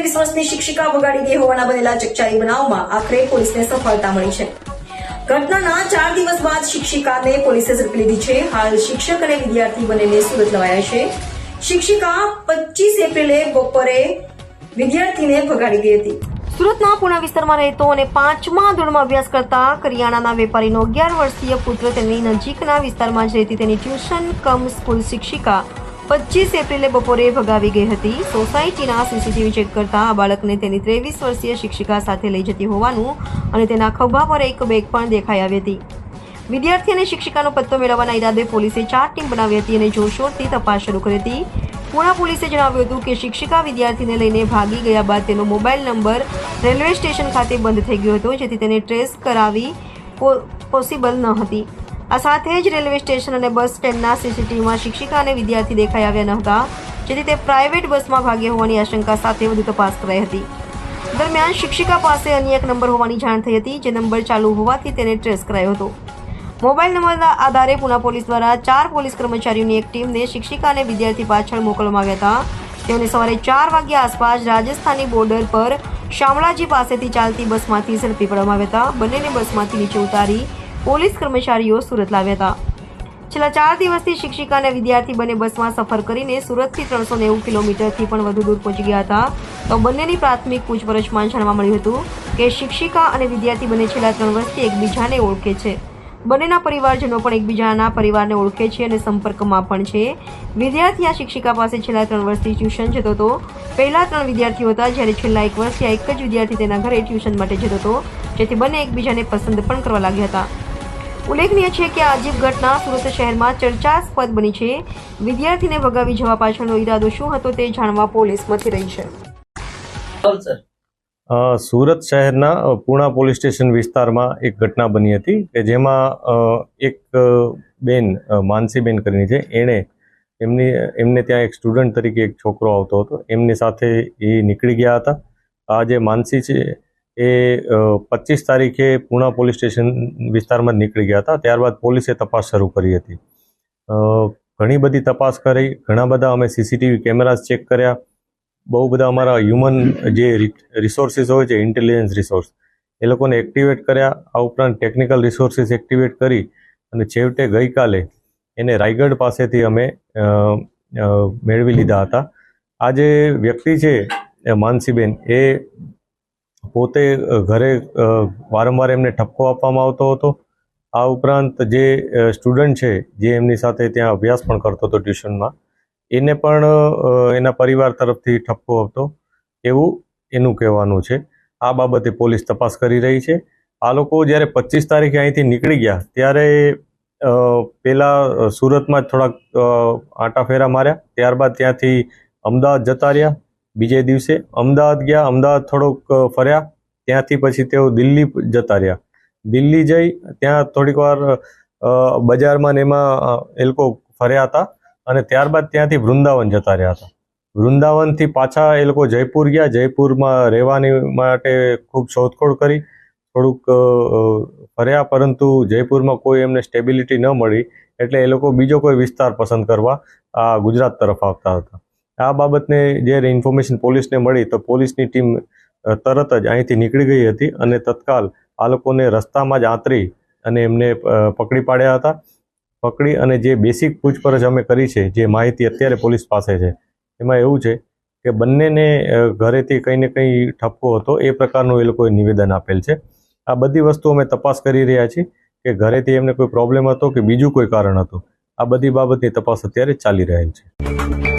23 વર્ષની શિક્ષિકા ભગાડી ગઈ હોવાના બનેલા ચકચારી બનાવમાં આખરે પોલીસને સફળતા મળી છે। ઘટનાના 4 દિવસ બાદ શિક્ષિકાને પોલીસે ઝડપી લીધી છે। હાલ શિક્ષક અને વિદ્યાર્થી બંનેને સુરત લવાયા છે। શિક્ષિકા 25 એપ્રિલે બપોરે વિદ્યાર્થીને ભગાડી ગઈ હતી। સુરતના પુણા વિસ્તારમાં રહેતો અને 5મા ધોરણમાં અભ્યાસ કરતા કરિયાણાના વેપારીનો 11 વર્ષીય પુત્ર તેની નજીકના વિસ્તારમાં જ રહેતી તેની ટ્યુશન કમ સ્કૂલ શિક્ષિકા 25 એપ્રિલે બપોરે ભગાવી ગઈ હતી। સોસાયટીના સીસીટીવી ચેક કરતા આ બાળકને તેની 23 વર્ષીય શિક્ષિકા સાથે લઈ જતી હોવાનું અને તેના ખભા પર એક બેગ પણ દેખાઈ આવી હતી। વિદ્યાર્થી અને શિક્ષિકાનો પત્તો મેળવવાના ઈરાદે પોલીસે 4 ટીમ બનાવી હતી અને જોરશોરથી તપાસ શરૂ કરી હતી। પુણા પોલીસે જણાવ્યું હતું કે શિક્ષિકા વિદ્યાર્થીને લઈને ભાગી ગયા બાદ તેનો મોબાઈલ નંબર રેલવે સ્ટેશન ખાતે બંધ થઈ ગયો હતો, જેથી તેને ટ્રેસ કરાવી પોસિબલ ન હતી। આ સાથે જ રેલવે સ્ટેશન અને બસ સ્ટેન્ડના સીસીટીવીમાં શિક્ષિકા અને વિદ્યાર્થી દેખાઈ આવ્યા ન હતા, જેથી તે પ્રાઇવેટ બસમાં ભાગ્યા હોવાની આશંકા સાથે વધુ તપાસ કરાઈ હતી। દરમિયાન શિક્ષિકા પાસે અન્ય એક નંબર હોવાની જાણ થઈ હતી, જે નંબર ચાલુ હોવાથી તેને ટ્રેસ કરાયો હતો। મોબાઈલ નંબરના આધારે પુણા પોલીસ દ્વારા 4 પોલીસ કર્મચારીઓની એક ટીમને શિક્ષિકા અને વિદ્યાર્થી પાછળ મોકલવામાં આવ્યા હતા। તેઓને સવારે 4 વાગ્યા આસપાસ રાજસ્થાની બોર્ડર પર શામળાજી પાસેથી ચાલતી બસમાંથી ઝડપી પાડવામાં આવ્યા હતા। બંનેને બસમાંથી નીચે ઉતારી પોલીસ કર્મચારીઓ સુરત લાવ્યા હતા। છેલ્લા 4 દિવસથી શિક્ષિકા અને વિદ્યાર્થી બંને બસમાં સફર કરીને સુરતથી 390 કિલોમીટરથી પણ વધુ દૂર પહોંચી ગયા હતા। તો બંનેની પ્રાથમિક પૂછપરછમાં જાણવા મળ્યું હતું કે શિક્ષિકા અને વિદ્યાર્થી બંને છેલ્લા 3 વર્ષથી એકબીજાને ઓળખે છે। બંનેના પરિવારજનો પણ એકબીજાના પરિવારને ઓળખે છે અને સંપર્કમાં પણ છે। વિદ્યાર્થી આ શિક્ષિકા પાસે છેલ્લા 3 વર્ષથી ટ્યુશન જતો હતો। પહેલા 3 વિદ્યાર્થીઓ હતા, જ્યારે છેલ્લા 1 વર્ષથી એક જ વિદ્યાર્થી તેના ઘરે ટ્યુશન માટે જતો હતો, જેથી બંને એકબીજાને પસંદ પણ કરવા લાગ્યા હતા। ઉલ્લેખનીય છે કે આ અજીબ ઘટના સુરત શહેરમાં ચર્ચાસ્પદ બની છે। વિદ્યાર્થીને ભગાવી જવા પાછળનો ઈરાદો શું હતો તે જાણવા પોલીસ મથી રહી છે। સુરત શહેરના પુણા પોલીસ સ્ટેશન વિસ્તારમાં એક ઘટના બની હતી કે જેમાં એક બેન માનસીબેન કરીને છે, એમને ત્યાં એક સ્ટુડન્ટ તરીકે એક છોકરો આવતો હતો, એમની સાથે એ નીકળી ગયા હતા। આ જે માનસી છે એ 25 તારીખે પુણા પોલીસ સ્ટેશન વિસ્તારમાં નીકળી ગયા હતા। ત્યારબાદ પોલીસે તપાસ શરૂ કરી હતી। ઘણી બધી તપાસ કરી, ઘણા બધા અમે સીસીટીવી કેમેરાઝ ચેક કર્યા, બહુ બધા અમારા હ્યુમન જે રિસોર્સિસ હોય છે, ઇન્ટેલિજન્સ રિસોર્સ, એ લોકોને એક્ટિવેટ કર્યા। આ ઉપરાંત ટેકનિકલ રિસોર્સિસ એક્ટિવેટ કરી અને છેવટે ગઈકાલે એને રાયગઢ પાસેથી અમે મેળવી લીધા હતા। આ જે વ્યક્તિ છે માનસીબેન, એ પોતે ઘરે વારંવાર એમને ઠપકો આપવામાં આવતો હતો। આ ઉપરાંત જે સ્ટુડન્ટ છે જે એમની સાથે ત્યાં અભ્યાસ પણ કરતો હતો ટ્યુશનમાં, એને પણ એના પરિવાર તરફથી ઠપકો આપતો એવું એનું કહેવાનું છે। આ બાબતે પોલીસ તપાસ કરી રહી છે। આ લોકો જ્યારે 25 તારીખે અહીંથી નીકળી ગયા ત્યારે પહેલાં સુરતમાં જ થોડાક આંટા ફેરા માર્યા, ત્યારબાદ ત્યાંથી અમદાવાદ જતા રહ્યા। બીજે દિવસે અમદાવાદ ગયા, અમદાવાદ થોડોક ફર્યા, ત્યાંથી પછી તેઓ દિલ્હી જતા રહ્યા। દિલ્હી જઈ ત્યાં થોડીક વાર બજારમાં ને એમાં એ લોકો ફર્યા હતા અને ત્યારબાદ ત્યાંથી વૃંદાવન જતા રહ્યા હતા। વૃંદાવનથી પાછા એ લોકો જયપુર ગયા। જયપુરમાં રહેવાની માટે ખૂબ શોધખોળ કરી, થોડુંક ફર્યા, પરંતુ જયપુરમાં કોઈ એમને સ્ટેબિલિટી ન મળી, એટલે એ લોકો બીજો કોઈ વિસ્તાર પસંદ કરવા આ ગુજરાત તરફ આવતા હતા। આ બાબતને જ્યારે ઇન્ફોર્મેશન પોલીસને મળી તો પોલીસની ટીમ તરત જ અહીંથી નીકળી ગઈ હતી અને તત્કાલ આ લોકોને રસ્તામાં જ આંતરી અને એમને પકડી પાડ્યા હતા। પકડી અને જે બેસિક પૂછપરછ અમે કરી છે, જે માહિતી અત્યારે પોલીસ પાસે છે, એમાં એવું છે કે બંનેને ઘરેથી કંઈ ને કંઈ ઠપકો હતો, એ પ્રકારનું એ લોકોએ નિવેદન આપેલ છે। આ બધી વસ્તુ અમે તપાસ કરી રહ્યા છીએ કે ઘરેથી એમને કોઈ પ્રોબ્લેમ હતો કે બીજું કોઈ કારણ હતું। આ બધી બાબતની તપાસ અત્યારે ચાલી રહેલ છે।